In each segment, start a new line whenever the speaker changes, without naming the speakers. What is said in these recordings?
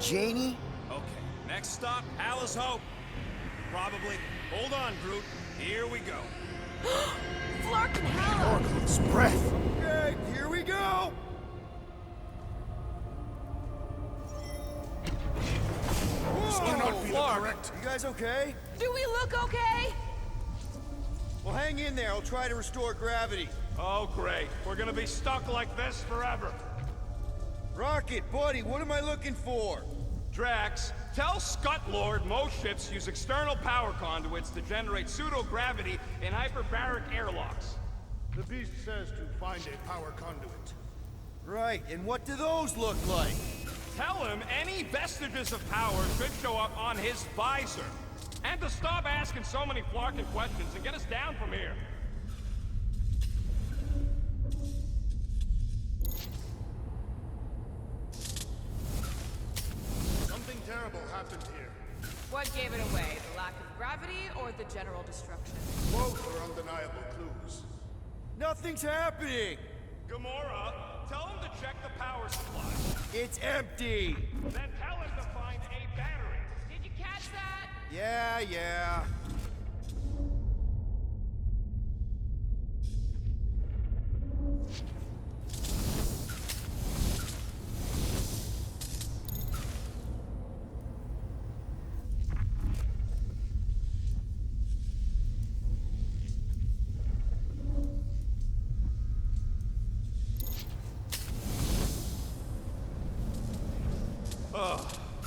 Janie?
Okay, next stop, Palace Hope. Probably. Hold on, Groot. Here we go.
Flark and Hella!
Oracle's breath!
Okay, here we go!
This cannot be the correct.
You guys okay?
Do we look okay?
Well, hang in there. I'll try to restore gravity.
Oh, great. We're gonna be stuck like this forever.
Rocket, buddy, what am I looking for?
Drax, tell Scutlord most ships use external power conduits to generate pseudo-gravity in hyperbaric airlocks.
The beast says to find a power conduit.
Right, and what do those look like?
Tell him any vestiges of power should show up on his visor. And to stop asking so many flarking questions and get us down from here.
Something terrible happened here.
What gave it away? The lack of gravity or the general destruction?
Both are undeniable clues.
Nothing's happening!
Gamora, tell him to check the power supply.
It's empty!
Then tell him to find a battery.
Did you catch that?
Yeah.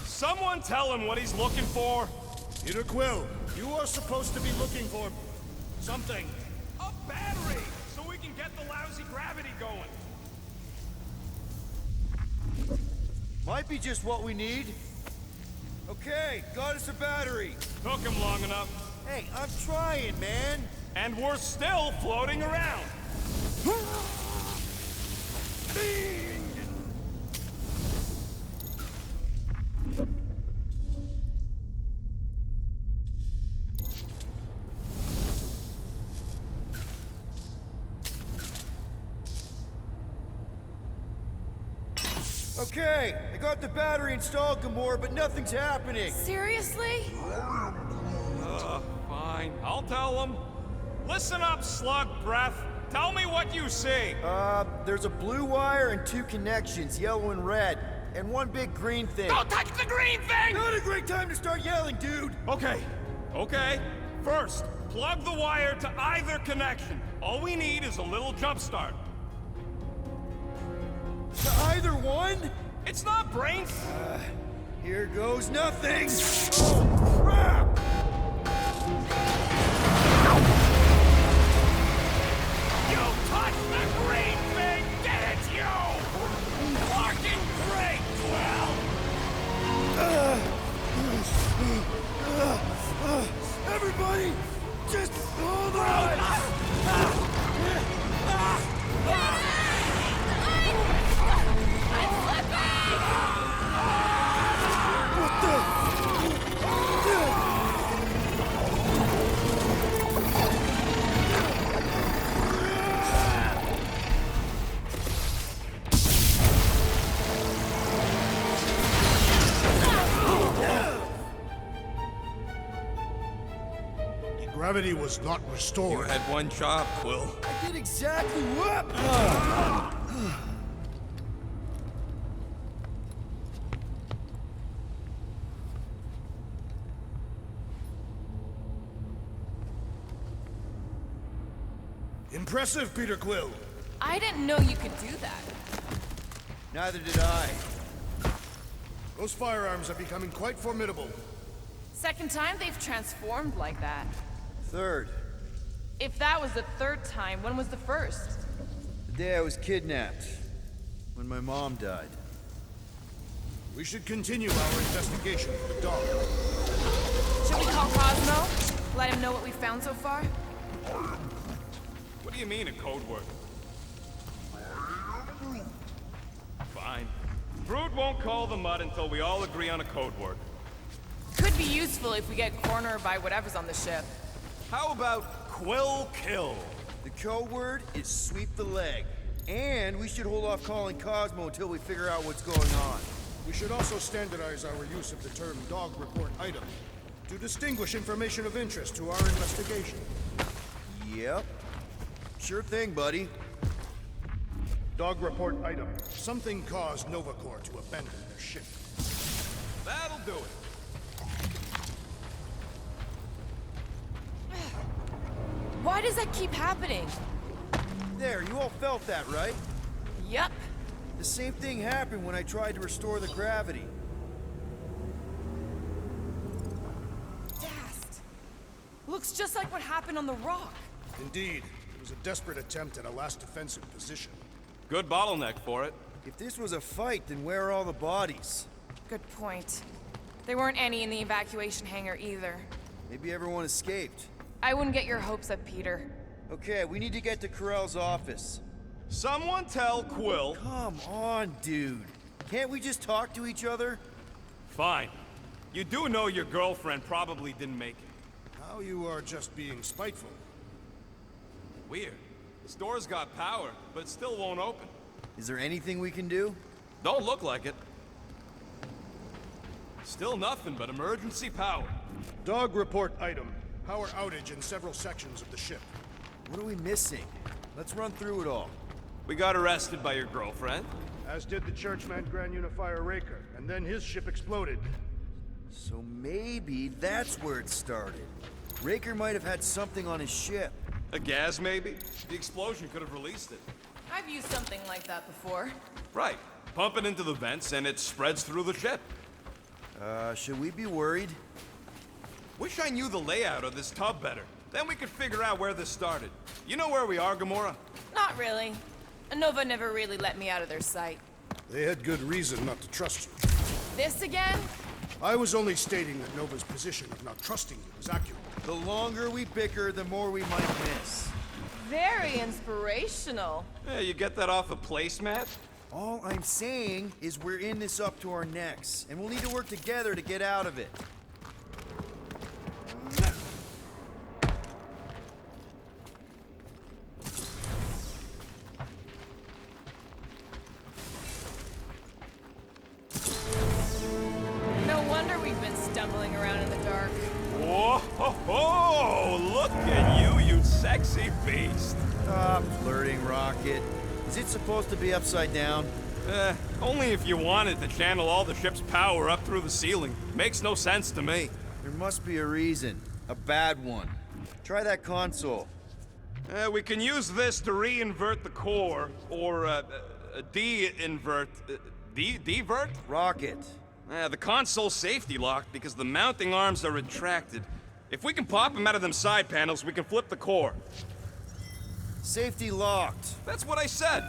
Someone tell him what he's looking for.
Peter Quill, you are supposed to be looking for something.
A battery, so we can get the lousy gravity going.
Might be just what we need. Okay, got us a battery.
Took him long enough.
Hey, I'm trying, man.
And we're still floating around.
Okay, I got the battery installed, Gamora, but nothing's happening.
Seriously?
Fine, I'll tell him. Listen up, slug breath. Tell me what you see.
There's a blue wire and two connections, yellow and red, and one big green thing.
Don't touch the green thing!
Not a great time to start yelling, dude!
Okay. First, plug the wire to either connection. All we need is a little jump start.
To either one?
It's not brains.
Here goes nothing! Oh, crap!
You touch the green thing! Get it, you! Fucking great, Quill!
Everybody, just hold on!
Gravity was not restored.
You had one job, Quill.
I did exactly what?
Impressive, Peter Quill.
I didn't know you could do that.
Neither did I.
Those firearms are becoming quite formidable.
Second time they've transformed like that.
Third,
If that was the third time, when was the first?
the day I was kidnapped. When my mom died.
We should continue our investigation for the dog.
Should we call Cosmo? Let him know what we found so far?
What do you mean, a code word? Fine. Groot won't call the mud until we all agree on a code word.
Could be useful if we get cornered by whatever's on the ship.
How about Quill Kill?
The code word is sweep the leg. And we should hold off calling Cosmo until we figure out what's going on.
We should also standardize our use of the term dog report item to distinguish information of interest to our investigation.
Yep. Sure thing, buddy.
Dog report item. Something caused Nova Corps to abandon their ship.
That'll do it.
Why does that keep happening?
There, you all felt that, right?
Yup.
The same thing happened when I tried to restore the gravity.
Dast. Looks just like what happened on the rock.
Indeed, it was a desperate attempt at a last defensive position.
Good bottleneck for it.
If this was a fight, then where are all the bodies?
Good point. There weren't any in the evacuation hangar either.
Maybe everyone escaped.
I wouldn't get your hopes up, Peter.
Okay, we need to get to Corell's office.
Someone tell Quill.
Come on, dude. Can't we just talk to each other?
Fine. You do know your girlfriend probably didn't make it.
Now you are just being spiteful.
Weird. The store's got power, but it still won't open.
Is there anything we can do?
Don't look like it. Still nothing but emergency power.
Dog report item. Power outage in several sections of the ship.
What are we missing? Let's run through it all.
We got arrested by your girlfriend.
As did the Churchman Grand Unifier Raker, and then his ship exploded.
So maybe that's where it started. Raker might have had something on his ship.
A gas, maybe? The explosion could have released it.
I've used something like that before.
Right. Pump it into the vents and it spreads through the ship.
Should we be worried?
Wish I knew the layout of this tub better. Then we could figure out where this started. You know where we are, Gamora?
Not really. Nova never really let me out of their sight.
They had good reason not to trust you.
This again?
I was only stating that Nova's position of not trusting you is accurate.
The longer we bicker, the more we might miss.
Very inspirational.
Yeah, you get that off a placemat?
All I'm saying is we're in this up to our necks, and we'll need to work together to get out of it.
No wonder we've been stumbling around in the dark.
Whoa, ho, ho! Look at you, you sexy beast.
Stop flirting, Rocket. Is it supposed to be upside down?
Only if you wanted to channel all the ship's power up through the ceiling. Makes no sense to me.
There must be a reason. A bad one. Try that console.
We can use this to re-invert the core, or, de-invert... Divert?
Rocket.
The console's safety locked because the mounting arms are retracted. If we can pop them out of them side panels, we can flip the core.
Safety locked.
That's what I said.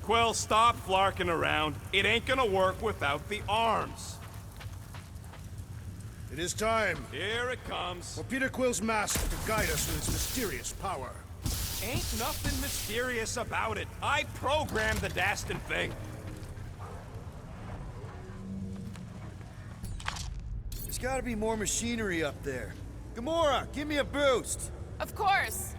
Quill, stop flarking around. It ain't gonna work without the arms.
It is time
Here it comes.
for Peter Quill's mask to guide us with its mysterious power.
Ain't nothing mysterious about it. I programmed the Dastin thing.
There's gotta be more machinery up there. Gamora, give me a boost.
Of course.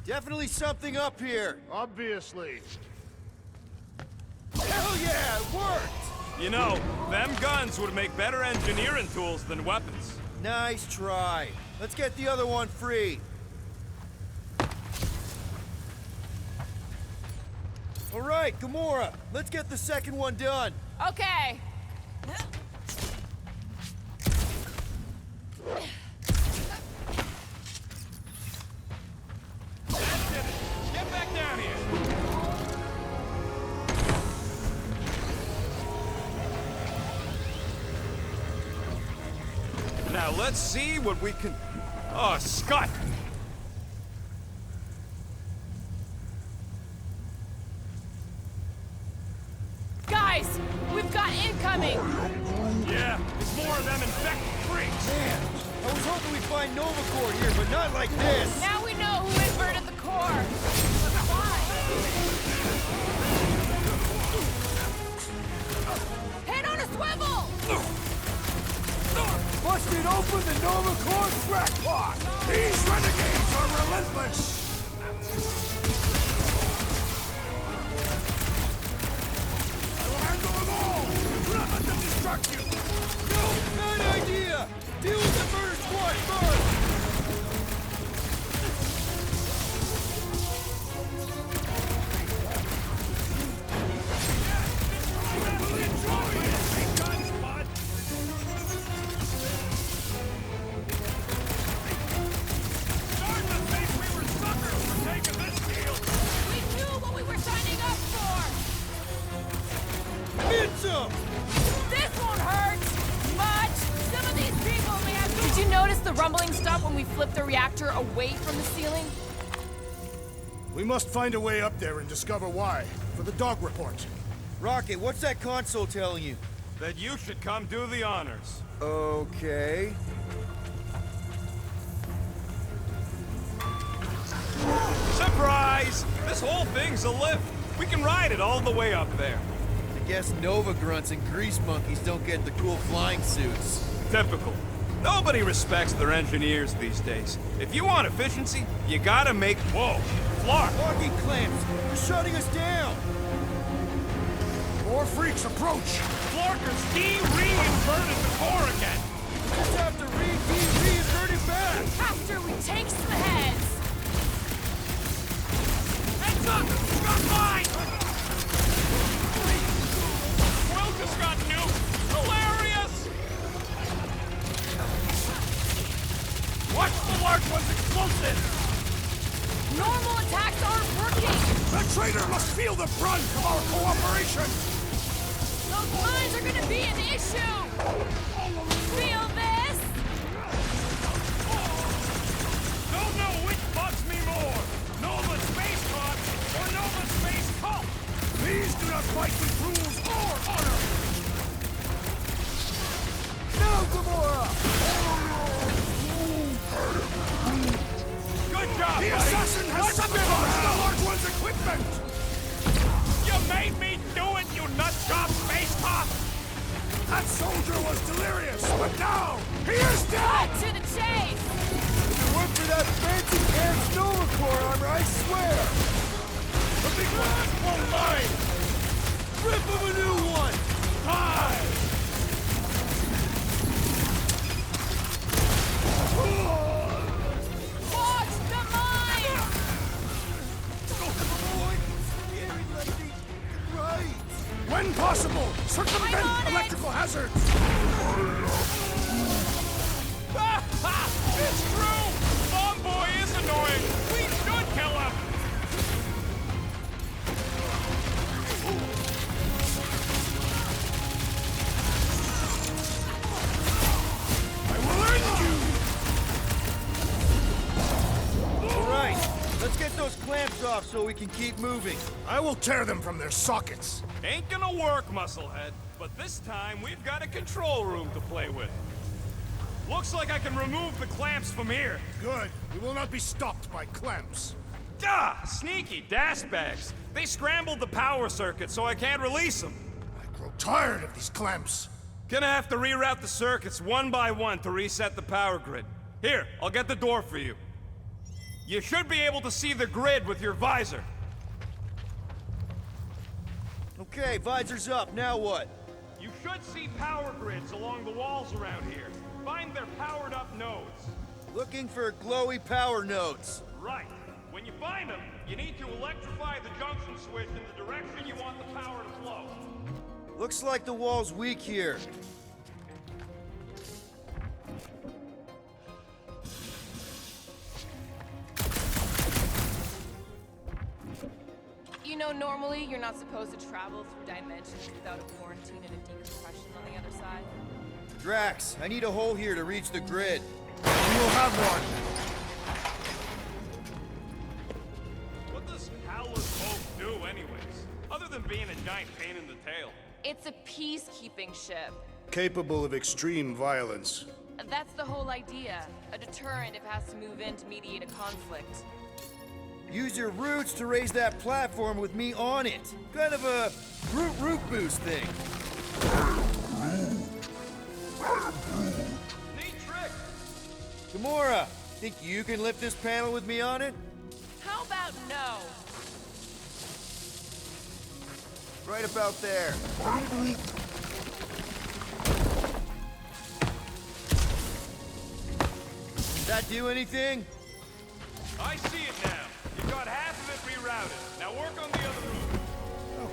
Definitely something up here.
Obviously.
Hell yeah, it worked!
You know, them guns would make better engineering tools than weapons.
Nice try. Let's get the other one free. All right, Gamora, let's get the second one done.
Okay.
That did it. Get back down here. Now let's see what we can... Oh, Scott!
Guys, we've got incoming.
Yeah, it's more of them infected freaks.
Man, I was hoping we'd find Nova Corps here, but not like this.
Now we know who inverted the core. Head on a swivel!
Busted open the Nova Corps crackpot! These renegades are relentless! I will handle them all! Do not let them distract you!
No, bad idea! Deal with the murder squad first!
This won't hurt much. Some of these people may have. Did you notice the rumbling stop when we flipped the reactor away from the ceiling?
We must find a way up there and discover why, for the dog report.
Rocket, what's that console telling you?
That you should come do the honors.
Okay.
Surprise! This whole thing's a lift. We can ride it all the way up there.
I guess Nova grunts and grease monkeys don't get the cool flying suits.
Typical. Nobody respects their engineers these days. If you want efficiency, you gotta make... Whoa! Clark!
Locking clamps! They're shutting us down!
More freaks approach!
Clarkers de-reinverted the core again!
We just have to reinvert it back!
After we take some heads.
Heads up! You got mine! Will just got nuked! Hilarious! Watch the large one's explosive!
Normal attacks aren't working.
The traitor must feel the brunt of our cooperation!
Those mines are gonna be an issue. Feel this?
Don't know which bugs me more! Nova Space Cop or Nova Space Cult!
These do not fight with rules or honor!
No, Gamora!
Good job,
The
buddy.
assassin has sabotaged the large one's equipment!
You made me do it, you nutjob space cop!
That soldier was delirious, but now he is dead!
Cut to the chase.
Work for that fancy pants Nova Corps armor, I swear!
The big one won't mind!
Rip of a new one!
Hi!
Watch the mine.
Right!
When possible,
I'm on
circumvent
it!
electrical hazards!
It's true! Bomb Boy is annoying! We should kill him!
I will end you!
All right, let's get those clamps off so we can keep moving.
I will tear them from their sockets.
Ain't gonna work, Musclehead. But this time, we've got a control room to play with. Looks like I can remove the clamps from here.
Good. We will not be stopped by clamps.
Ah, sneaky das bags. They scrambled the power circuit, so I can't release them.
I grow tired of these clamps.
Gonna have to reroute the circuits one by one to reset the power grid. Here, I'll get the door for you. You should be able to see the grid with your visor.
Okay, visor's up, now what?
You should see power grids along the walls around here. Find their powered up nodes.
Looking for glowy power nodes.
Right. When you find them, you need to electrify the junction switch in the direction you want the power to flow.
Looks like the wall's weak here.
You know, normally you're not supposed to travel through dimensions without a quarantine and a decompression on the other side.
Drax, I need a hole here to reach the grid.
You will have one.
What does Howler's Hope do anyways? Other than being a giant pain in the tail.
It's a peacekeeping ship.
Capable of extreme violence.
That's the whole idea. A deterrent if it has to move in to mediate a conflict.
Use your roots to raise that platform with me on it. Kind of a root boost thing. Gamora, think you can lift this panel with me on it?
How about no?
Right about there. Did that do anything?
I see it now. You got half of it rerouted. Now work on the other room.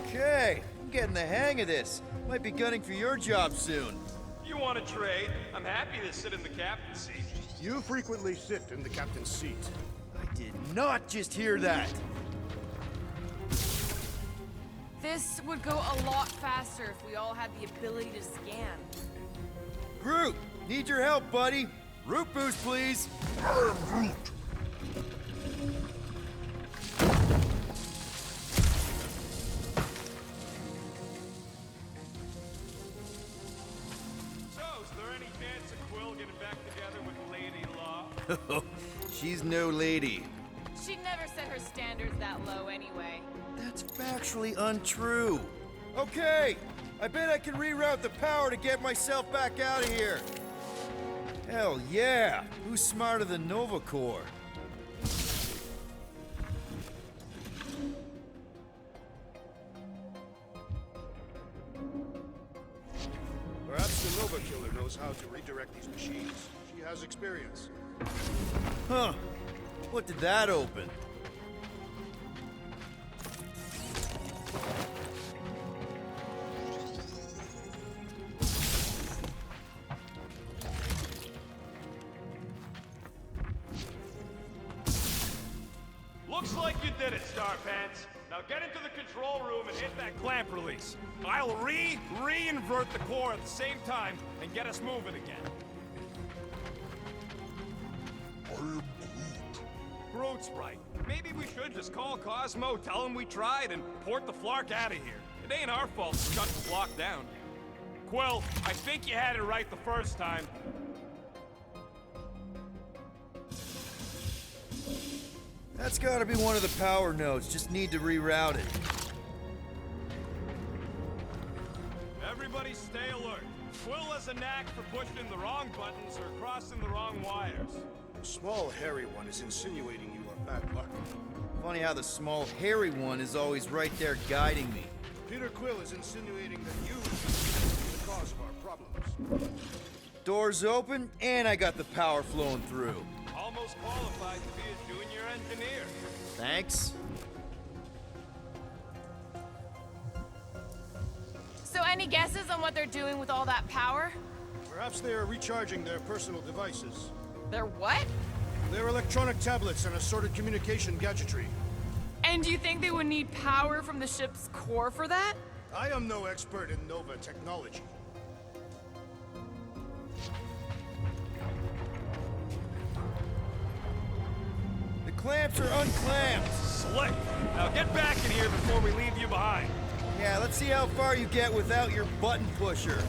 Okay, I'm getting the hang of this. Might be gunning for your job soon.
You want to trade? I'm happy to sit in the captain's seat.
You frequently sit in the captain's seat.
I did not just hear that.
This would go a lot faster if we all had the ability to scan.
Groot, need your help, buddy. Root boost, please.
So, is there any chance of Quill getting back together with Lady Law?
She's no lady.
She'd never set her standards that low anyway.
That's factually untrue. Okay, I bet I can reroute the power to get myself back out of here. Hell yeah! Who's smarter than Nova Corps?
Perhaps the Nova Killer knows how to redirect these machines. She has experience.
Huh. What did that open?
Looks like you did it, Starpants. Now get into the control room and hit that clamp release. I'll re-invert the core at the same time and get us moving again. Groot's right. Maybe we should just call Cosmo, tell him we tried, and port the Flark out of here. It ain't our fault to shut the block down. Quill, I think you had it right the first time.
That's gotta be one of the power nodes. Just need to reroute it.
Everybody stay alert. Quill has a knack for pushing the wrong buttons or crossing the wrong wires.
The small, hairy one is insinuating you are bad luck.
Funny how the small, hairy one is always right there guiding me.
Peter Quill is insinuating that you are the cause of our problems.
Doors open, and I got the power flowing through.
Almost qualified to be a junior engineer.
Thanks.
So any guesses on what they're doing with all that power?
Perhaps they are recharging their personal devices.
They're what?
Their electronic tablets and assorted communication gadgetry.
And do you think they would need power from the ship's core for that?
I am no expert in Nova technology.
The clamps are unclamped.
Slick. Now get back in here before we leave you behind.
Yeah, let's see how far you get without your button pusher.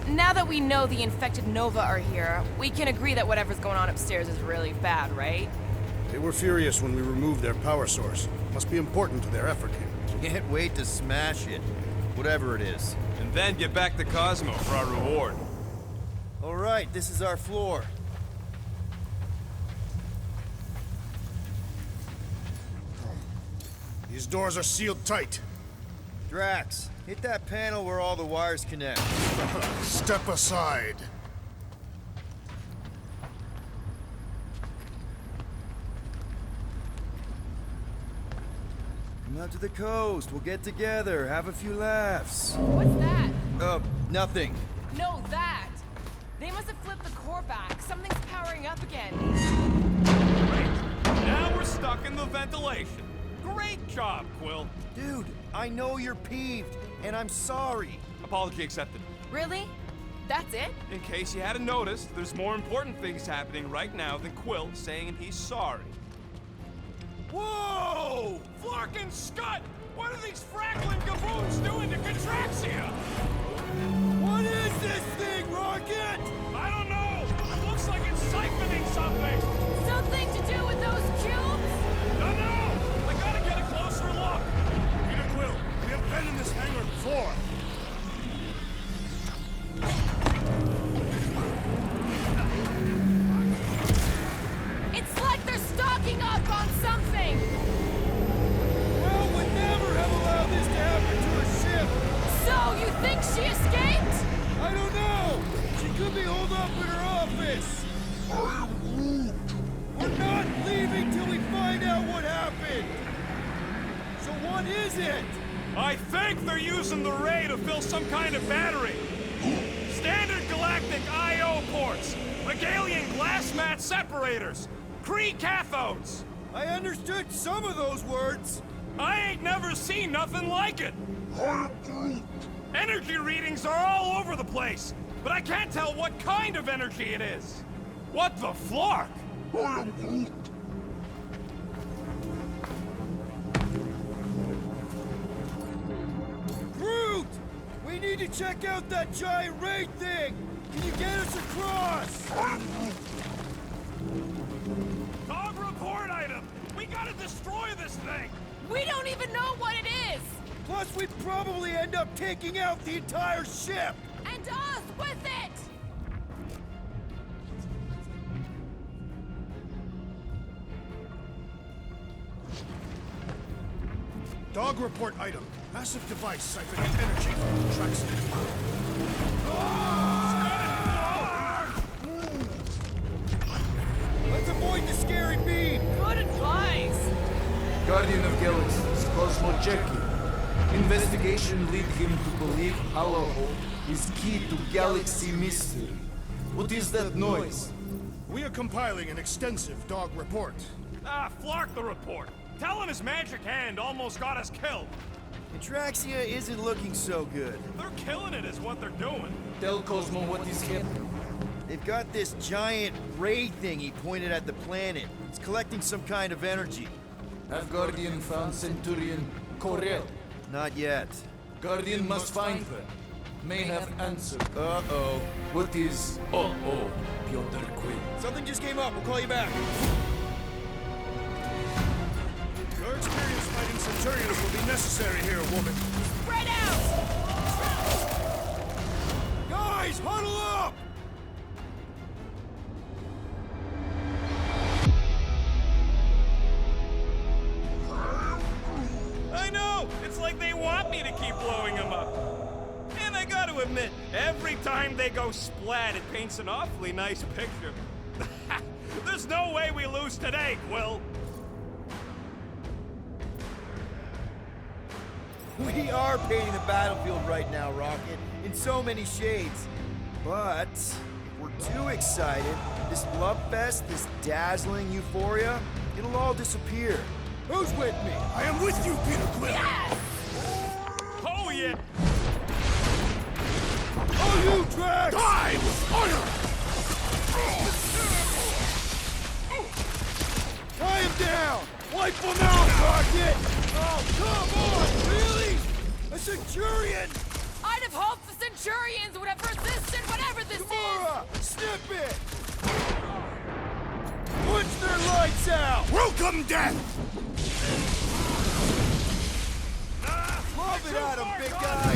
Now that we know the infected Nova are here, we can agree that whatever's going on upstairs is really bad, right?
They were furious when we removed their power source. Must be important to their effort here.
Can't wait to smash it. Whatever it is.
And then get back to Cosmo for our reward.
All right, this is our floor.
These doors are sealed tight.
Drax, hit that panel where all the wires connect.
Step aside.
Come out to the coast. We'll get together, have a few laughs.
What's that?
Nothing.
No, that! They must have flipped the core back. Something's powering up again.
Great. Now we're stuck in the ventilation. Great job, Quill.
Dude, I know you're peeved, and I'm sorry.
Apology accepted.
Really? That's it?
In case you hadn't noticed, there's more important things happening right now than Quill saying he's sorry. Whoa! Flark and Scud! What are these frackling gaboons doing to Contraxia?
What is this thing, Rocket?
I don't know! It looks like it's siphoning something!
Something to do with those cubes?
Don't know! I gotta get a closer look!
Peter Quill, we have been in this hangar before.
up in her office! We're not leaving till we find out what happened! So what is it?
I think they're using the ray to fill some kind of battery. Standard galactic I/O ports, Regalian glass mat separators, Kree cathodes.
I understood some of those words.
I ain't never seen nothing like it. Energy readings are all over the place, but I can't tell what kind of energy it is. What the flark?
Groot! We need to check out that giant raid thing! Can you get us across?
Dog report item! We gotta destroy this thing!
We don't even know what it is!
Plus, we'd probably end up taking out the entire ship!
And us with it!
Dog report item. Massive device siphoning energy from the tracks.
Let's avoid the scary beam!
Good advice!
Guardian of Galaxies, Cosmo Jacques. Investigation lead him to believe Hollow is key to galaxy mystery. What is that noise?
We are compiling an extensive dog report.
Ah, flark the report. Tell him his magic hand almost got us killed.
Atraxia isn't looking so good.
They're killing it is what they're doing.
Tell Cosmo what is happening.
They've got this giant ray thingy pointed at the planet. It's collecting some kind of energy.
Have Guardian found Centurion Corel?
Not yet.
Guardian must find her. May have answer.
Uh-oh.
What is uh-oh, Piotr Quill?
Something just came up. We'll call you back.
Your experience fighting Centurions will be necessary here, woman.
Spread out!
Guys, huddle up!
I know! It's like they want me to keep blowing them up. And I gotta admit, every time they go splat, it paints an awfully nice picture. There's no way we lose today, Quill.
We are painting the battlefield right now, Rocket, in so many shades. But if we're too excited, this love fest, this dazzling euphoria, it'll all disappear. Who's with me?
I am with you, Peter Quill.
Yes!
Oh, yeah!
Oh, you Drax!
Die with honor!
Tie him down! Wipe him out, Rocket! Oh, come on! Really? A Centurion?
I'd have hoped the Centurions would have resisted whatever this is!
Gamora! Snip it! Punch their lights out!
Welcome, death!
Love it at him, big guy!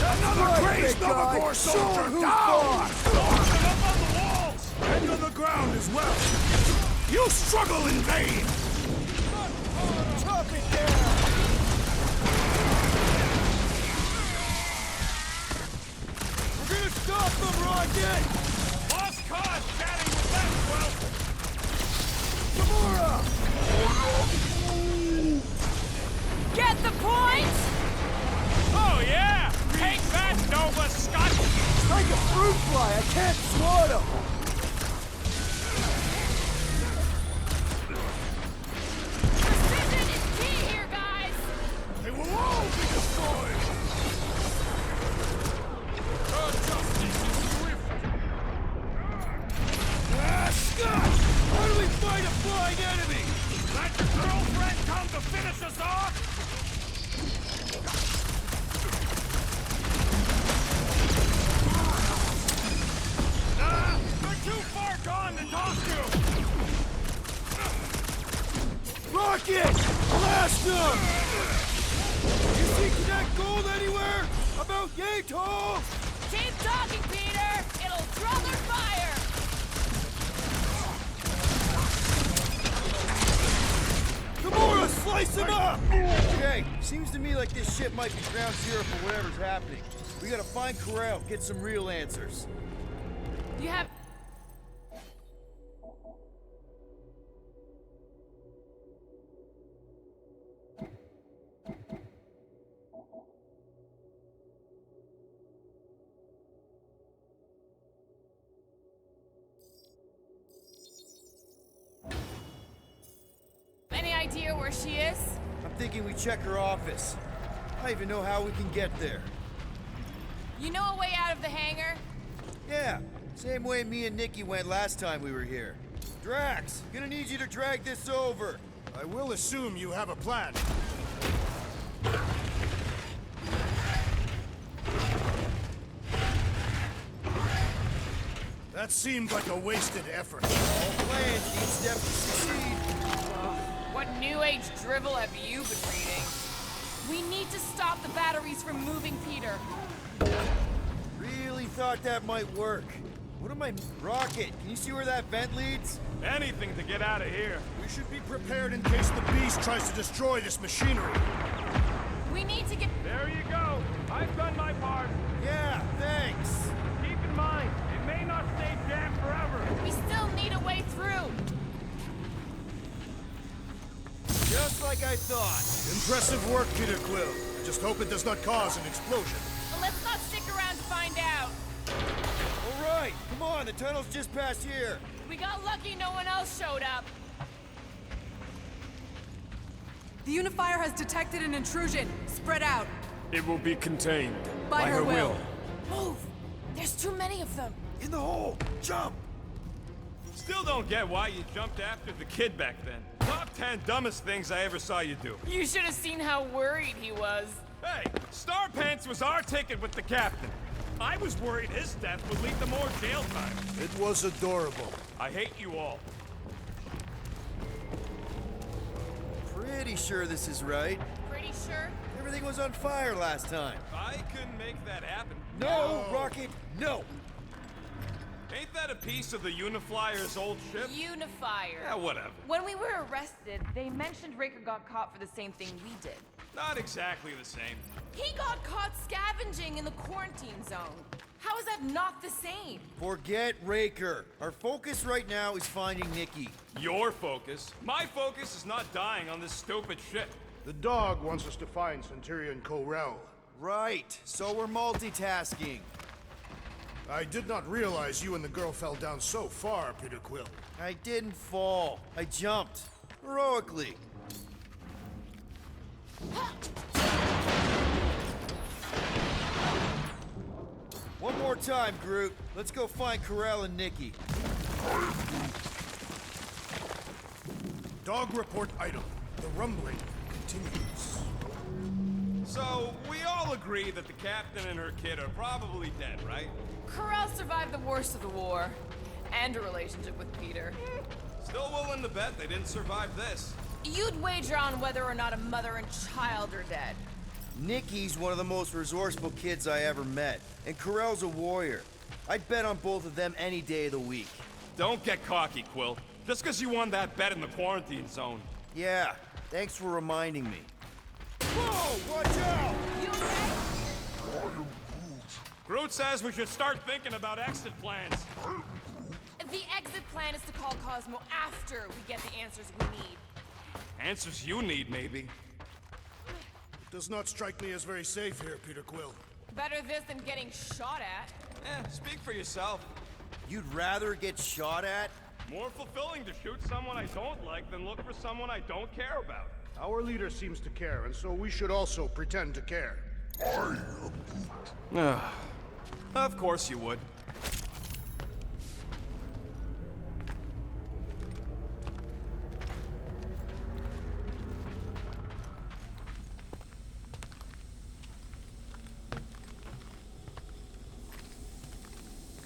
Another
Right,
crazed
big guy.
Novagor
Show
soldier
who's
down!
boss.
Launching up on the walls!
And on the ground as well. You struggle in vain!
Chop it down! We're gonna stop them, Rocket!
Lost cause chatting with them, Quill!
Gamora!
Get the point?
Oh, yeah! Take that, Nova Scott!
Like a fruit fly, I can't swat him!
Precision is key here, guys!
They will all be destroyed!
Ah, Scott! How do we fight a flying enemy?
Let your girlfriend come to finish us off? They're too far gone to talk to!
Rocket! Blast him! You see Connect Gold anywhere? About yay tall?
Keep talking, Peter! It'll draw their fire!
Gamora, slice him up! Okay, seems to me like this ship might be ground zero for whatever's happening. We gotta find Corral, get some real answers.
You have... Any idea where she is?
I'm thinking we check her office. I don't even know how we can get there.
You know a way out of the hangar?
Yeah, same way me and Nikki went last time we were here. Drax, gonna need you to drag this over.
I will assume you have a plan. That seemed like a wasted effort.
All plans need steps to succeed.
What new age drivel have you been reading? We need to stop the batteries from moving Peter.
Really thought that might work. What am I... Rocket, can you see where that vent leads?
Anything to get out of here.
We should be prepared in case the beast tries to destroy this machinery.
We need to get...
There you go. I've done my part.
Yeah, thanks.
Keep in mind, it may not stay jammed forever.
We still need a way through.
Just like I thought.
Impressive work, Peter Quill. I just hope it does not cause an explosion.
But let's not stick around to find out.
All right, come on, the tunnel's just past here.
We got lucky no one else showed up.
The Unifier has detected an intrusion. Spread out.
It will be contained.
By her will.
Move! There's too many of them.
In the hole, jump!
Still don't get why you jumped after the kid back then. Top 10 dumbest things I ever saw you do.
You should have seen how worried he was.
Hey, Star Pants was our ticket with the captain. I was worried his death would lead to more jail time.
It was adorable.
I hate you all.
Pretty sure this is right.
Pretty sure?
Everything was on fire last time.
I couldn't make that happen.
No, Rocket, no!
Ain't that a piece of the Uniflyer's old ship?
Unifier.
Yeah, whatever.
When we were arrested, they mentioned Raker got caught for the same thing we did.
Not exactly the same.
He got caught scavenging in the quarantine zone. How is that not the same?
Forget Raker. Our focus right now is finding Nikki.
Your focus. My focus is not dying on this stupid ship.
The dog wants us to find Centurion Corel.
Right, so we're multitasking.
I did not realize you and the girl fell down so far, Peter Quill.
I didn't fall. I jumped. Heroically. One more time, Groot. Let's go find Corel and Nikki.
Dog report item. The rumbling continues.
So, we all agree that the captain and her kid are probably dead, right?
Corral survived the worst of the war. And a relationship with Peter.
Still willing to bet they didn't survive this.
You'd wager on whether or not a mother and child are dead.
Nikki's one of the most resourceful kids I ever met, and Corel's a warrior. I'd bet on both of them any day of the week.
Don't get cocky, Quill. Just because you won that bet in the quarantine zone.
Yeah, thanks for reminding me. Whoa, watch out!
You okay?
Groot says we should start thinking about exit plans.
The exit plan is to call Cosmo after we get the answers we need.
Answers you need, maybe.
It does not strike me as very safe here, Peter Quill.
Better this than getting shot at.
Speak for yourself.
You'd rather get shot at?
More fulfilling to shoot someone I don't like than look for someone I don't care about.
Our leader seems to care, and so we should also pretend to care.
Of course you would.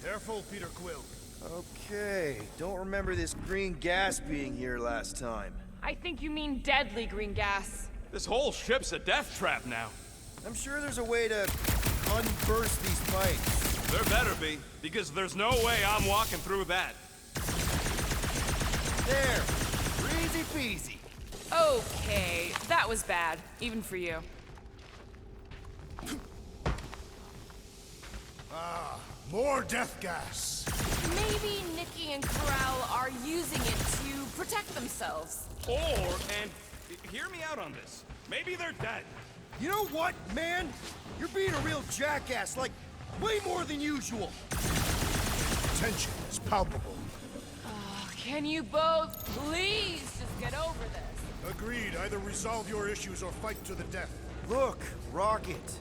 Careful, Peter Quill.
Okay, don't remember this green gas being here last time.
I think you mean deadly green gas.
This whole ship's a death trap now.
I'm sure there's a way to unburst these pipes.
There better be, because there's no way I'm walking through that.
There, easy peasy.
Okay, that was bad, even for you.
More death gas.
Maybe Nikki and Corral are using it to protect themselves.
And hear me out on this. Maybe they're dead.
You know what, man? You're being a real jackass, like, way more than usual.
Tension is palpable.
Can you both please just get over this?
Agreed. Either resolve your issues or fight to the death.
Look, Rocket.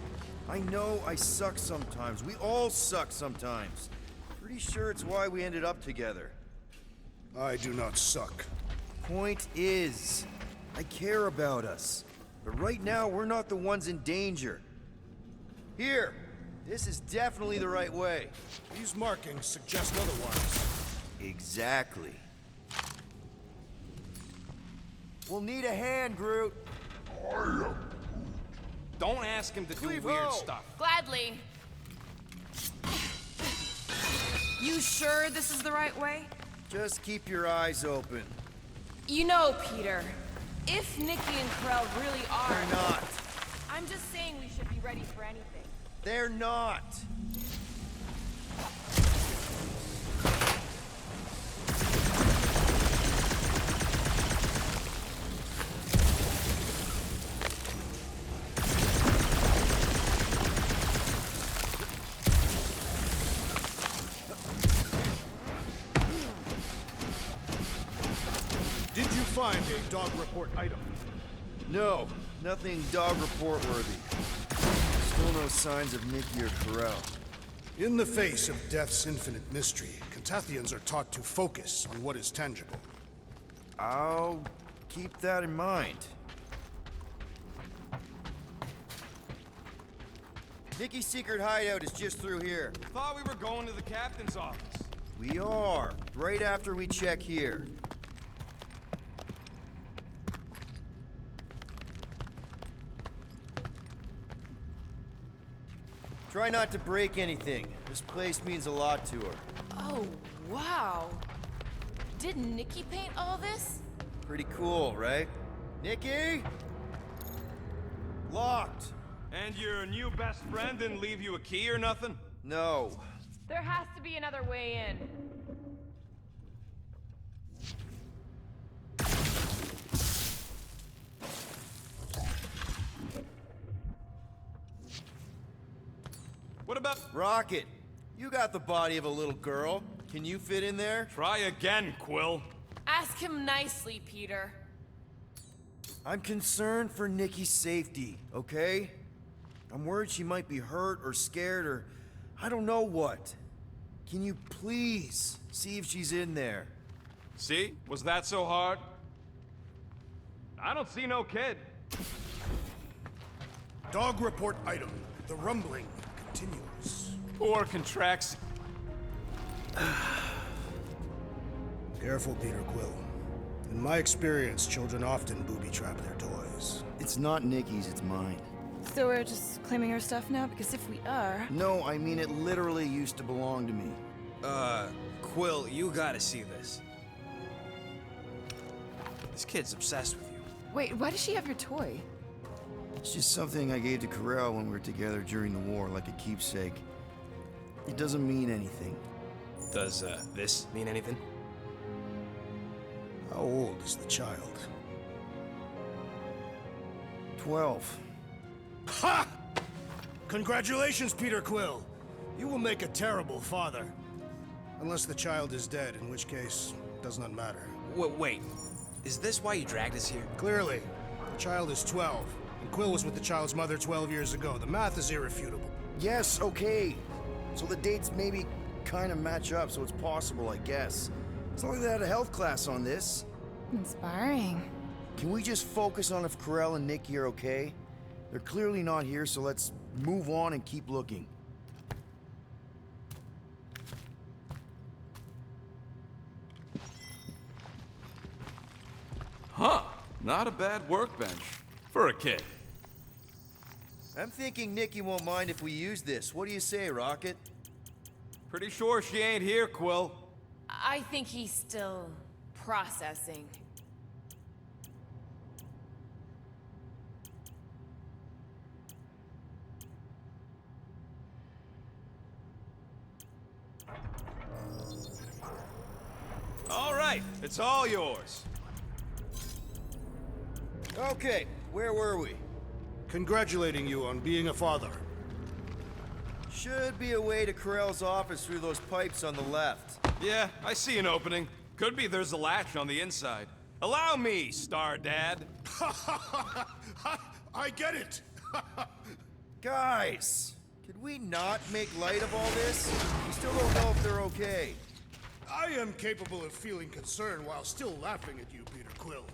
I know I suck sometimes. We all suck sometimes. Pretty sure it's why we ended up together.
I do not suck.
Point is, I care about us. But right now, we're not the ones in danger. Here, this is definitely the right way.
These markings suggest otherwise.
Exactly. We'll need a hand, Groot.
Don't ask him to do
Cleve-o.
weird stuff.
Gladly. You sure this is the right way?
Just keep your eyes open.
You know, Peter, if Nikki and Corral really are...
They're not.
I'm just saying we should be ready for anything.
They're not.
Did you find a dog report item?
No, nothing dog report worthy. Still no signs of Nikki or Corral.
In the face of death's infinite mystery, Catathians are taught to focus on what is tangible.
I'll keep that in mind. Nikki's secret hideout is just through here.
Thought we were going to the captain's office.
We are, right after we check here. Try not to break anything. This place means a lot to her.
Oh, wow. Did Nikki paint all this?
Pretty cool, right? Nikki? Locked.
And your new best friend didn't leave you a key or nothing?
No.
There has to be another way in.
What about...
Rocket, you got the body of a little girl. Can you fit in there?
Try again, Quill.
Ask him nicely, Peter.
I'm concerned for Nikki's safety, okay? I'm worried she might be hurt or scared or I don't know what. Can you please see if she's in there?
See? Was that so hard? I don't see no kid.
Dog report item. The rumbling continues.
Or contracts.
Careful, Peter Quill. In my experience, children often booby-trap their toys.
It's not Nikki's, it's mine.
So we're just claiming her stuff now? Because if we are...
No, I mean it literally used to belong to me.
Quill, you gotta see this. This kid's obsessed with you.
Wait, why does she have your toy?
It's just something I gave to Corral when we were together during the war, like a keepsake. It doesn't mean anything.
Does, this mean anything?
How old is the child?
12.
Ha! Congratulations, Peter Quill. You will make a terrible father. Unless the child is dead, in which case, it does not matter.
Wait. Is this why you dragged us here?
Clearly, the child is 12, and Quill was with the child's mother 12 years ago. The math is irrefutable.
Yes, okay. So the dates maybe kind of match up, so it's possible, I guess. It's not like they had a health class on this.
Inspiring.
Can we just focus on if Corral and Nikki are okay? They're clearly not here, so let's move on and keep looking.
Huh. Not a bad workbench. For a kid.
I'm thinking Nikki won't mind if we use this. What do you say, Rocket?
Pretty sure she ain't here, Quill.
I think he's still processing.
right, it's all yours.
Okay, where were we?
Congratulating you on being a father.
Should be a way to Corell's office through those pipes on the left.
Yeah, I see an opening. Could be there's a latch on the inside. Allow me, Star Dad.
I get it!
Guys, could we not make light of all this? We still don't know if they're okay.
I am capable of feeling concern while still laughing at you, Peter Quill.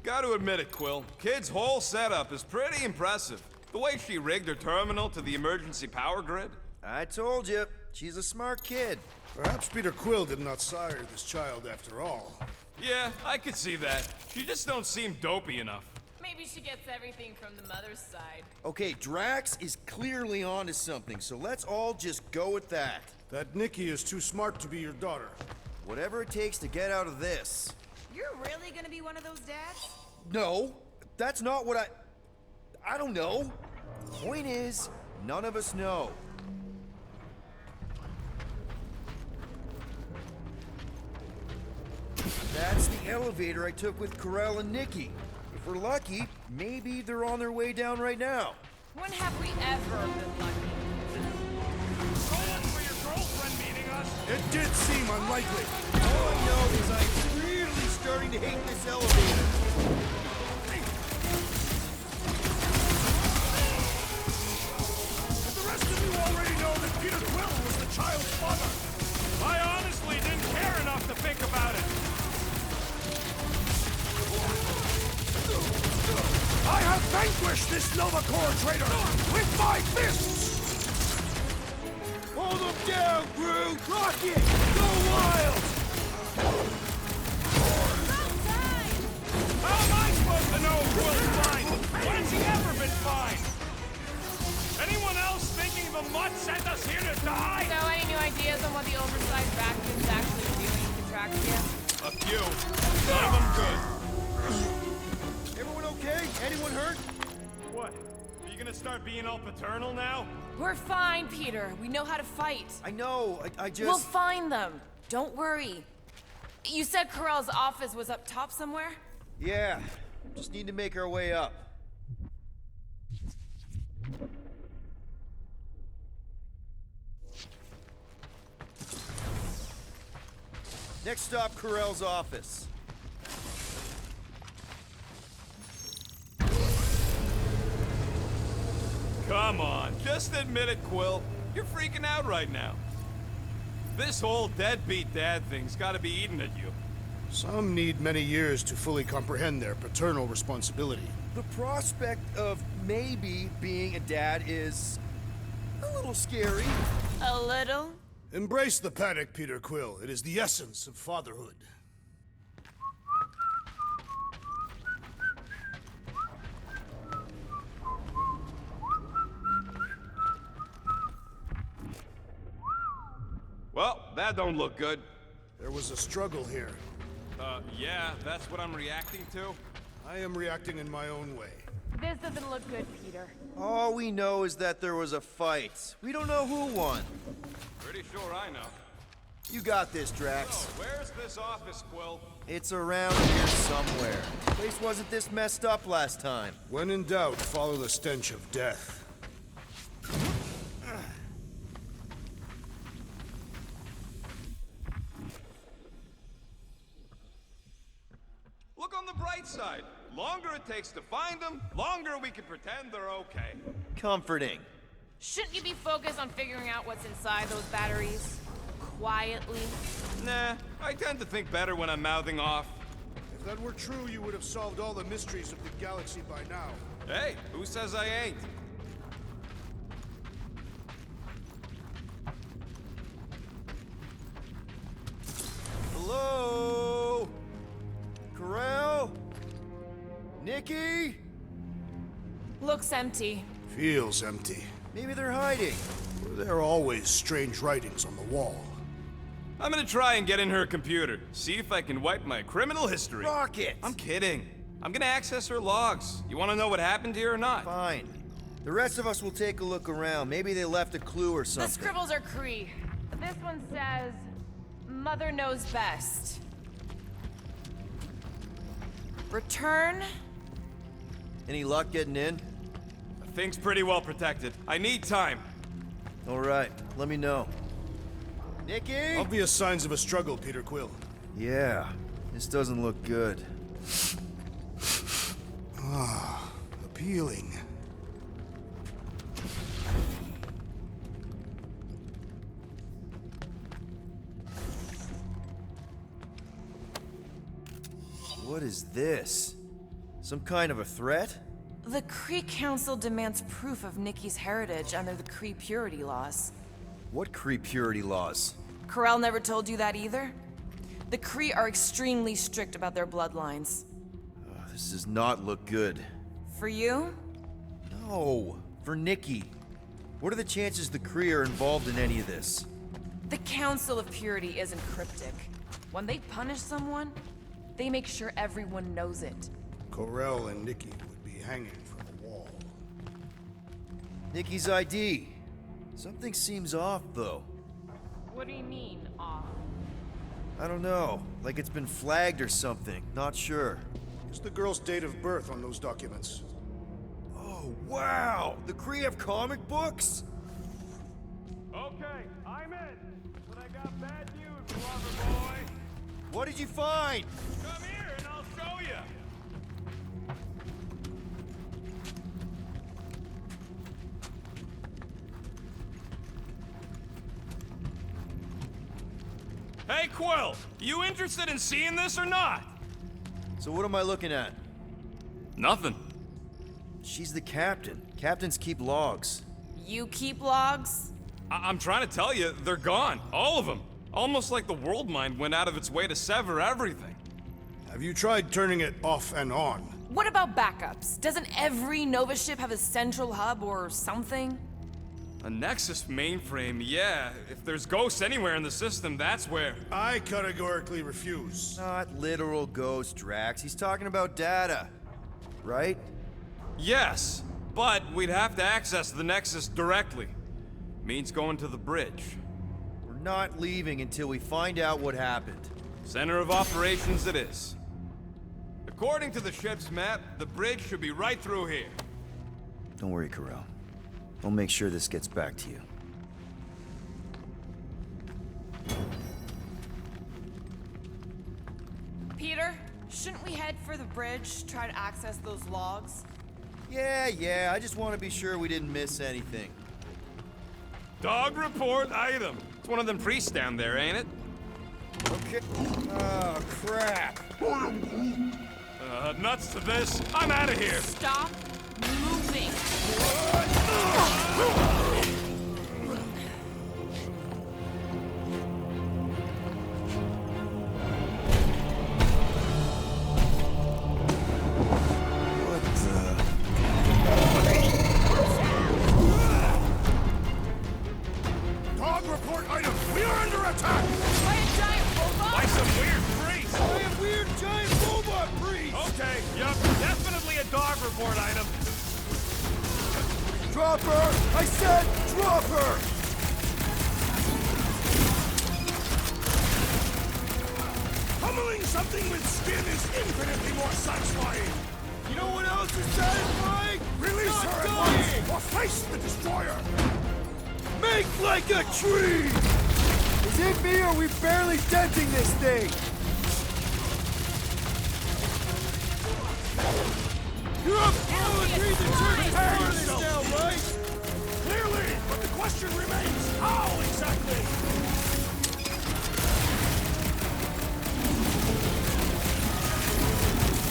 Gotta admit it, Quill. Kid's whole setup is pretty impressive. The way she rigged her terminal to the emergency power grid.
I told you, she's a smart kid.
Perhaps Peter Quill did not sire this child after all.
Yeah, I could see that. She just don't seem dopey enough.
Maybe she gets everything from the mother's side.
Okay, Drax is clearly onto something, so let's all just go with that.
That Nikki is too smart to be your daughter.
Whatever it takes to get out of this.
You're really gonna be one of those dads?
No, that's not what I don't know. Point is, none of us know. That's the elevator I took with Corell and Nikki. If we're lucky, maybe they're on their way down right now.
When have we ever been lucky?
For your girlfriend meeting us.
It did seem unlikely.
All I know is I'm really starting to hate this elevator.
The rest of you already know that Peter Quill was the child's father.
I honestly didn't care enough to think about it.
I have vanquished this Nova Corps traitor with my fists!
Hold them down, Groot! Rocket! Go wild!
How am I supposed to know if Quill's fine? When has he ever been fine? Anyone else thinking the mutt sent us here to die?
So, any new ideas on what the oversized vacuum's actually doing to Traxia?
A few. None of them good.
Everyone okay? Anyone hurt?
What? Are you gonna start being all paternal now?
We're fine, Peter. We know how to fight.
I know, I just...
We'll find them. Don't worry. You said Corell's office was up top somewhere?
Yeah, just need to make our way up. Next stop, Corell's office.
Come on, just admit it, Quill. You're freaking out right now. This whole deadbeat dad thing's gotta be eating at you.
Some need many years to fully comprehend their paternal responsibility.
The prospect of maybe being a dad is a little scary.
A little?
Embrace the panic, Peter Quill. It is the essence of fatherhood.
Well, that don't look good.
There was a struggle here.
Yeah, that's what I'm reacting to.
I am reacting in my own way.
This doesn't look good, Peter.
All we know is that there was a fight. We don't know who won.
Pretty sure I know.
You got this, Drax.
So, where's this office, Quill?
It's around here somewhere. The place wasn't this messed up last time.
When in doubt, follow the stench of death.
Look on the bright side. Longer it takes to find them, longer we can pretend they're okay.
Comforting.
Shouldn't you be focused on figuring out what's inside those batteries? Quietly?
Nah, I tend to think better when I'm mouthing off.
If that were true, you would have solved all the mysteries of the galaxy by now.
Hey, who says I ain't?
Hello? Corell? Nikki?
Looks empty.
Feels empty.
Maybe they're hiding.
There are always strange writings on the wall.
I'm gonna try and get in her computer. See if I can wipe my criminal history.
Rocket!
I'm kidding. I'm gonna access her logs. You wanna know what happened here or not?
Fine. The rest of us will take a look around. Maybe they left a clue or
The
something.
scribbles are Kree. This one says, Mother knows best. Return.
Any luck getting in?
The thing's pretty well protected. I need time.
All right, let me know. Nikki?
Obvious signs of a struggle, Peter Quill.
Yeah, this doesn't look good.
Appealing.
What is this? Some kind of a threat?
The Kree Council demands proof of Nikki's heritage under the Kree purity laws.
What Kree purity laws?
Corel never told you that either? The Kree are extremely strict about their bloodlines.
This does not look good.
For you?
No, for Nikki. What are the chances the Kree are involved in any of this?
The Council of Purity isn't cryptic. When they punish someone, they make sure everyone knows it.
Corel and Nikki would be hanging from a wall.
Nikki's ID. Something seems off, though.
What do you mean, off?
I don't know. Like it's been flagged or something. Not sure.
Is the girl's date of birth on those documents?
Oh, wow! The Kree have comic books?
Okay, I'm in. But I got bad news, lover boy.
What did you find?
Come here and I'll show you. Hey, Quill! You interested in seeing this or not?
So what am I looking at?
Nothing.
She's the captain. Captains keep logs.
You keep logs?
I'm trying to tell you, they're gone. All of them. Almost like the world mind went out of its way to sever everything.
Have you tried turning it off and on?
What about backups? Doesn't every Nova ship have a central hub or something?
A Nexus mainframe, yeah. If there's ghosts anywhere in the system, that's where.
I categorically refuse.
Not literal ghost, Drax. He's talking about data. Right?
Yes, but we'd have to access the Nexus directly. Means going to the bridge.
We're not leaving until we find out what happened.
Center of operations it is. According to the ship's map, the bridge should be right through here.
Don't worry, Corel. I'll make sure this gets back to you.
Peter, shouldn't we head for the bridge, try to access those logs?
Yeah, I just want to be sure we didn't miss anything.
Dog report item. It's one of them priests down there, ain't it?
Okay. Oh, crap.
Nuts to this. I'm out of here.
Stop moving.
Dog report item. We are under attack.
By a giant robot?
By some weird priest.
By a weird giant robot priest!
Okay, yup, definitely a dog report item.
Drop her! I said drop her!
Pummeling something with skin is infinitely more satisfying.
You know what else is satisfying?
Release
Not
her at
dying!
once, or face the destroyer.
Make like a tree! Is it me or are we barely denting this thing? You're up all agreed to turn power this now, right?
Clearly, but the question remains, how exactly?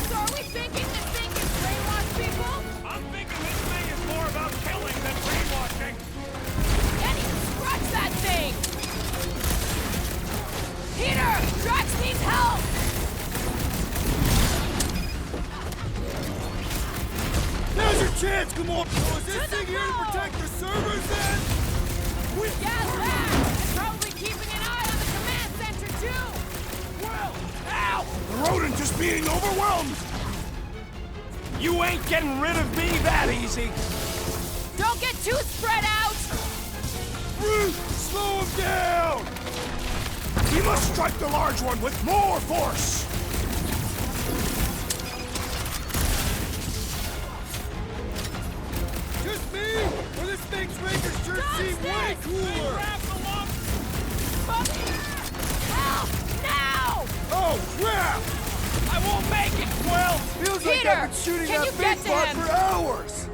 So are we thinking this thing can brainwash people?
I'm thinking this thing is more about killing than brainwashing.
Can't even scratch that thing! Peter! Drax needs help!
Now's your chance, come on! So is this thing here to protect the servers then?
Yeah, that! And probably keeping an eye on the command center, too!
Well, ow! The rodent is being overwhelmed.
You ain't getting rid of me that easy.
Don't get too spread out!
Bruce, slow him down!
We must strike the large one with more force.
seem way cooler!
Help! Now!
Oh, crap!
I won't make it, Quill!
Feels like
Peter,
I've been shooting
can
that
you
big
get to
bug
him?
for hours!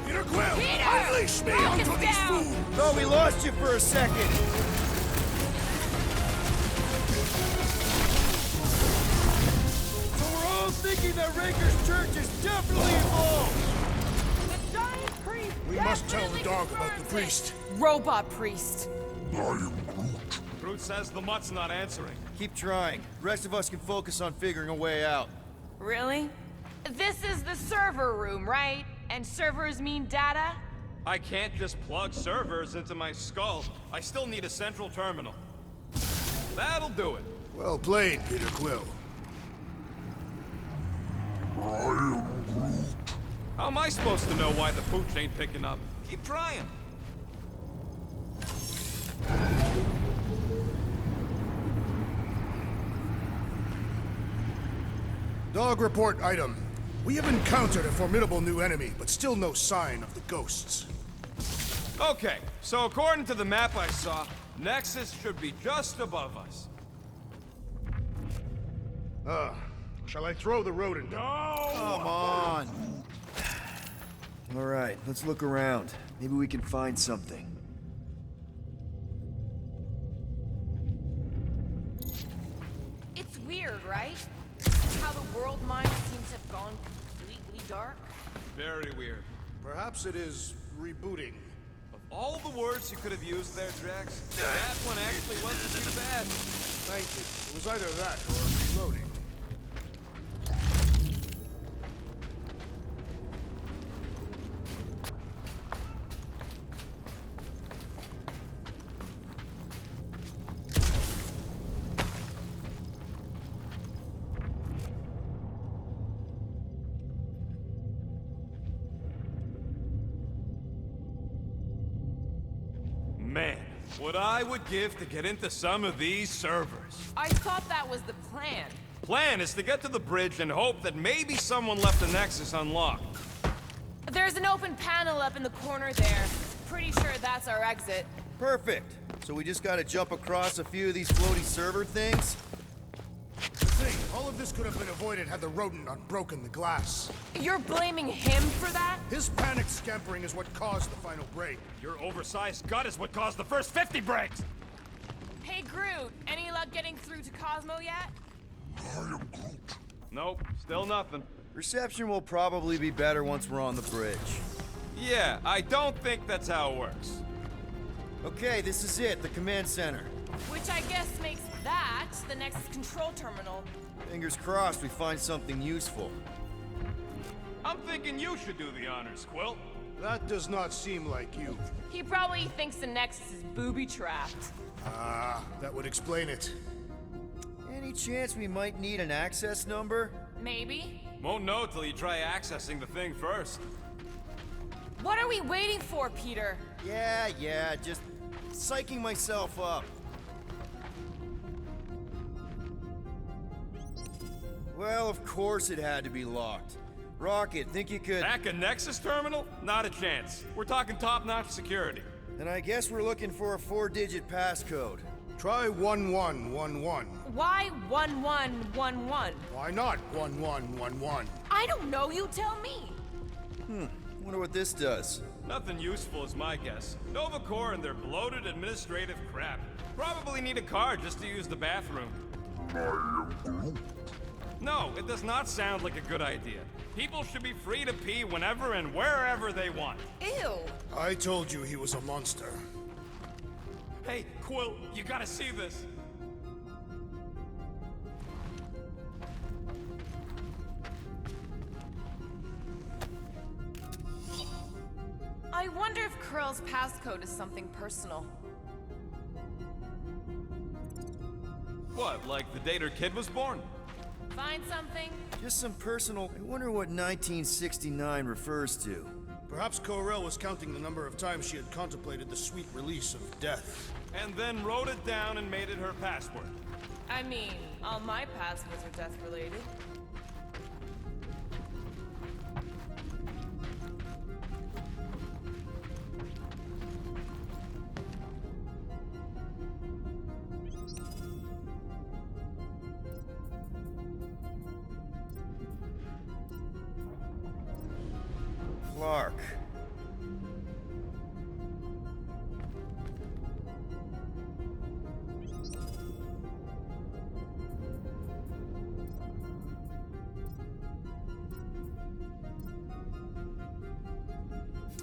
Peter Quill,
Peter!
unleash me
Knock
onto
us
these
down!
fools!
Thought we lost you for a second. So we're all thinking that Raker's church is definitely involved!
The giant priest
We must tell the
definitely
dog about the
confirms
priest.
it. Robot priest.
Groot says the mutt's not answering.
Keep trying. The rest of us can focus on figuring a way out.
Really? This is the server room, right? And servers mean data?
I can't just plug servers into my skull. I still need a central terminal. That'll do it.
Well played, Peter Quill.
How am I supposed to know why the pooch ain't picking up? Keep trying.
Dog report item. We have encountered a formidable new enemy, but still no sign of the ghosts.
Okay, so according to the map I saw, Nexus should be just above us.
Shall I throw the rodent?
Come on! Alright, let's look around. Maybe we can find something.
It's weird, right? How the world mind seems to have gone completely dark.
Very weird.
Perhaps it is rebooting.
Of all the words you could have used there, Jax, that one actually wasn't too bad.
Thank you. It was either that or reloading.
Man, what I would give to get into some of these servers.
I thought that was the plan.
Plan is to get to the bridge and hope that maybe someone left the Nexus unlocked.
There's an open panel up in the corner there. Pretty sure that's our exit.
Perfect. So we just gotta jump across a few of these floaty server things?
The thing, all of this could have been avoided had the rodent not broken the glass.
You're blaming him for that?
His panic scampering is what caused the final break.
Your oversized gut is what caused the first 50 breaks!
Hey, Groot, any luck getting through to Cosmo yet?
Nope, still nothing.
Reception will probably be better once we're on the bridge.
Yeah, I don't think that's how it works.
Okay, this is it, the command center.
Which I guess makes that the next control terminal.
Fingers crossed we find something useful.
I'm thinking you should do the honors, Quill.
That does not seem like you.
He probably thinks the Nexus is booby-trapped.
That would explain it.
Any chance we might need an access number?
Maybe?
Won't know till you try accessing the thing first.
What are we waiting for, Peter?
Yeah, just psyching myself up. Well, of course it had to be locked. Rocket, think you could...
Hack a Nexus terminal? Not a chance. We're talking top-notch security.
And I guess we're looking for a 4-digit passcode.
Try 1111.
Why 1111?
Why not 1111?
I don't know, you tell me.
Wonder what this does.
Nothing useful is my guess. Nova Corps and their bloated administrative crap. Probably need a card just to use the bathroom. No, it does not sound like a good idea. People should be free to pee whenever and wherever they want.
Ew.
I told you he was a monster.
Hey, Quill, you gotta see this.
I wonder if Curl's passcode is something personal.
What, like the date her kid was born?
Find something?
Just some personal... I wonder what 1969 refers to.
Perhaps Corel was counting the number of times she had contemplated the sweet release of death.
And then wrote it down and made it her password.
I mean, all my passwords are death-related.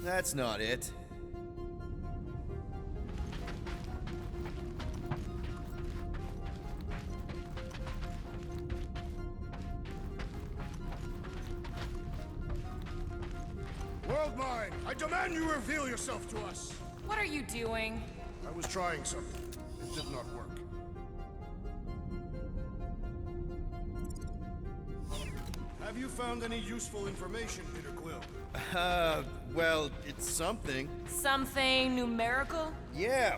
That's not it.
Worldmind, I demand you reveal yourself to us!
What are you doing?
I was trying something. It did not work. Have you found any useful information, Peter Quill?
Well, it's something.
Something numerical?
Yeah.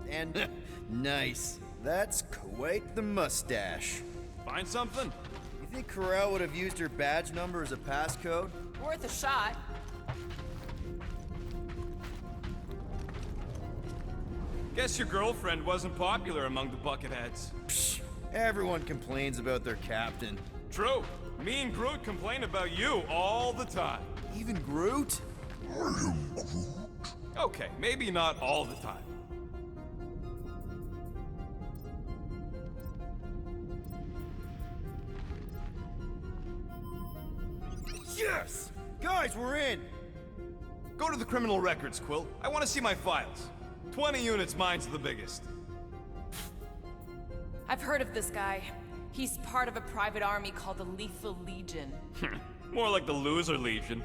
And nice. That's quite the mustache.
Find something?
You think Corel would have used her badge number as a passcode?
Worth a shot.
Guess your girlfriend wasn't popular among the bucketheads.
Psh, everyone complains about their captain.
True. Me and Groot complain about you all the time.
Even Groot?
Okay, maybe not all the time.
Yes! Guys, we're in!
Go to the criminal records, Quill. I want to see my files. 20 units, mine's the biggest.
I've heard of this guy. He's part of a private army called the Lethal Legion.
More like the Loser Legion.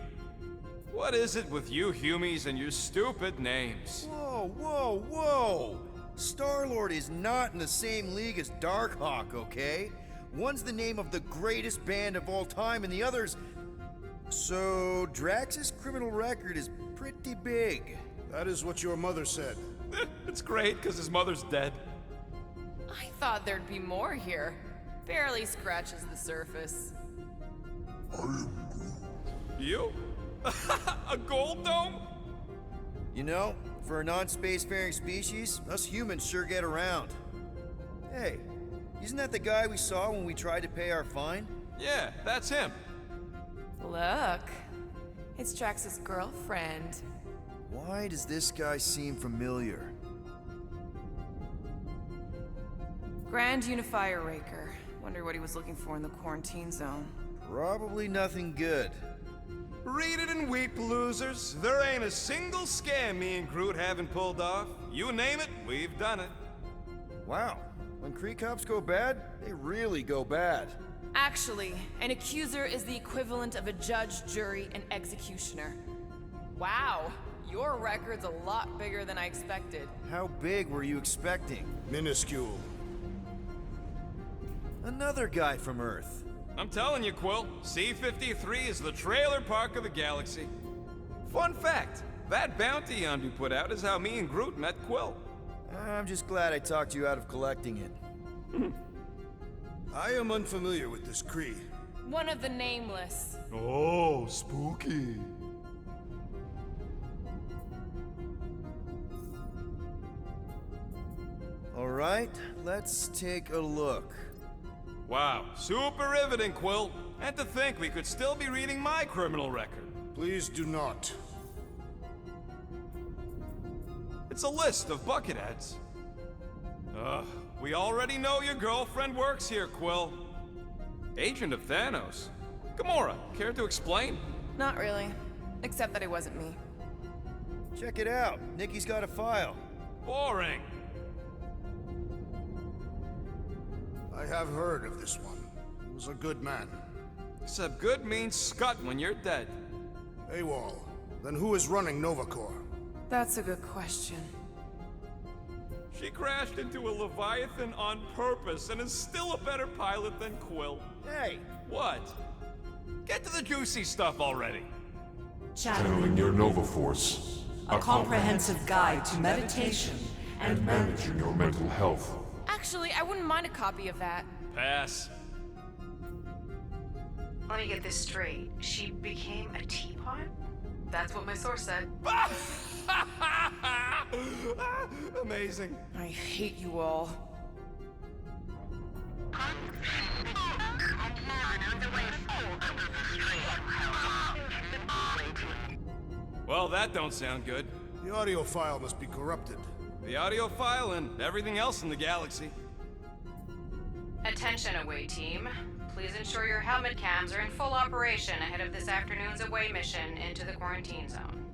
What is it with you Humies and your stupid names?
Whoa, whoa, whoa! Star-Lord is not in the same league as Darkhawk, okay? One's the name of the greatest band of all time, and the other's... So, Drax's criminal record is pretty big.
That is what your mother said.
It's great, because his mother's dead.
I thought there'd be more here. Barely scratches the surface.
You? A gold dome?
You know, for a non-spacefaring species, us humans sure get around. Hey, isn't that the guy we saw when we tried to pay our fine?
Yeah, that's him.
Look, it's Drax's girlfriend.
Why does this guy seem familiar?
Grand Unifier Raker. Wonder what he was looking for in the quarantine zone.
Probably nothing good.
Read it and weep, losers. There ain't a single scam me and Groot haven't pulled off. You name it, we've done it.
Wow, when Kree cops go bad, they really go bad.
Actually, an accuser is the equivalent of a judge, jury, and executioner. Wow, your record's a lot bigger than I expected.
How big were you expecting?
Minuscule.
Another guy from Earth.
I'm telling you, Quill, C-53 is the trailer park of the galaxy. Fun fact, that bounty Yondu put out is how me and Groot met Quill.
I'm just glad I talked you out of collecting it.
I am unfamiliar with this Kree.
One of the nameless.
Oh, spooky.
All right, let's take a look.
Wow, super riveting, Quill. And to think we could still be reading my criminal record.
Please do not.
It's a list of bucketheads. We already know your girlfriend works here, Quill. Agent of Thanos. Gamora, care to explain?
Not really. Except that it wasn't me.
Check it out. Nikki's got a file.
Boring.
I have heard of this one. He was a good man.
Except good means scut when you're dead.
AWOL. Then who is running Nova Corps?
That's a good question.
She crashed into a Leviathan on purpose and is still a better pilot than Quill.
Hey!
What? Get to the juicy stuff already.
Channeling your Nova Force. A comprehensive guide to meditation and managing your mental health.
Actually, I wouldn't mind a copy of that.
Pass.
Let me get this straight. She became a teapot? That's what my source said.
Amazing.
I hate you all.
Well, that don't sound good.
The audio file must be corrupted.
The audio file and everything else in the galaxy.
Attention away team. Please ensure your helmet cams are in full operation ahead of this afternoon's away mission into the quarantine zone.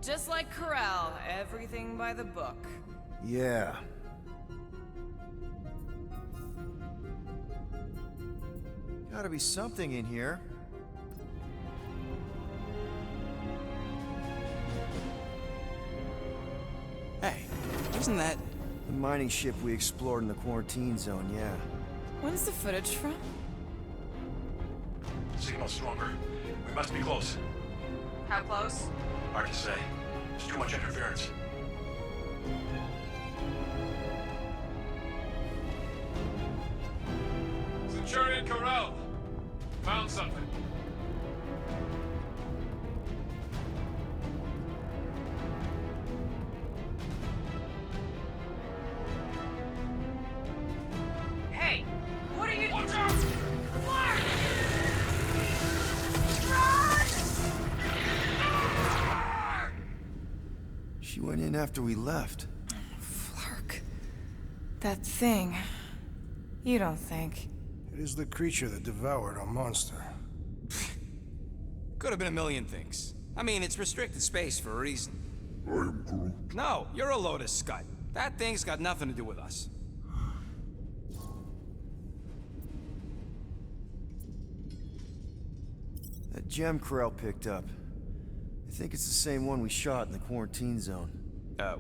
Just like Corral, everything by the book.
Yeah. Gotta be something in here.
Hey, isn't that...
The mining ship we explored in the quarantine zone, yeah.
When's the footage from?
Signal stronger. We must be close.
How close?
Hard to say. There's too much interference.
Centurion Corral. Found something.
Hey, what are you...
Watch out!
She went in after we left.
Flark. That thing. You don't think.
It is the creature that devoured our monster.
Could have been a million things. I mean, it's restricted space for a reason.
I am Groot.
No, you're a load of scud. That thing's got nothing to do with us.
That gem Corral picked up. I think it's the same one we shot in the quarantine zone.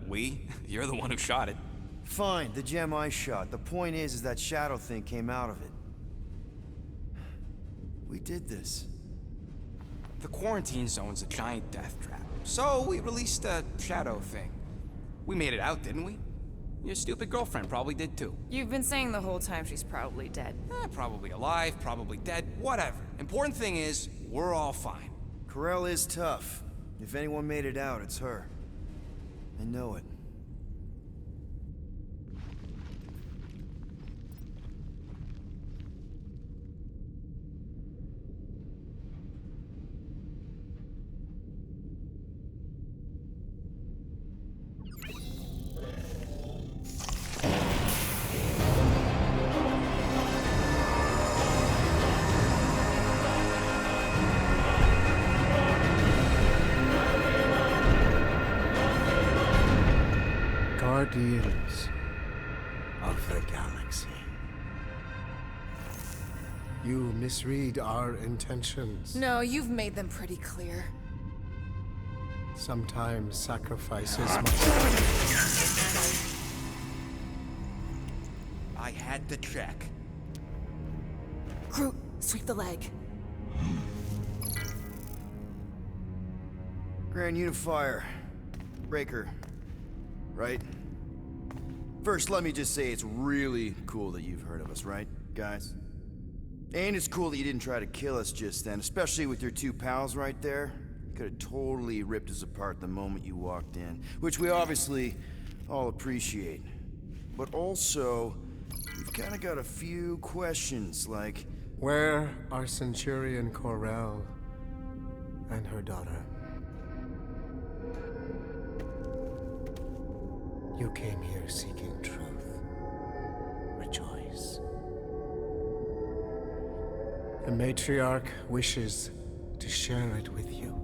We? You're the one who shot it.
Fine, the gem I shot. The point is that shadow thing came out of it. We did this.
The quarantine zone's a giant death trap. So we released a shadow thing. We made it out, didn't we? Your stupid girlfriend probably did too.
You've been saying the whole time she's probably dead.
Probably alive, probably dead, whatever. Important thing is, we're all fine.
Corral is tough. If anyone made it out, it's her. I know it.
Guardians of the galaxy. You misread our intentions.
No, you've made them pretty clear.
Sometimes sacrifices must...
I had to check.
Groot, sweep the leg.
Grand Unifier. Breaker. Right? First, let me just say it's really cool that you've heard of us, right, guys? And it's cool that you didn't try to kill us just then, especially with your two pals right there. Could have totally ripped us apart the moment you walked in, which we obviously all appreciate. But also, we've kind of got a few questions, like...
Where are Centurion Corral and her daughter? You came here seeking truth. Rejoice. The matriarch wishes to share it with you.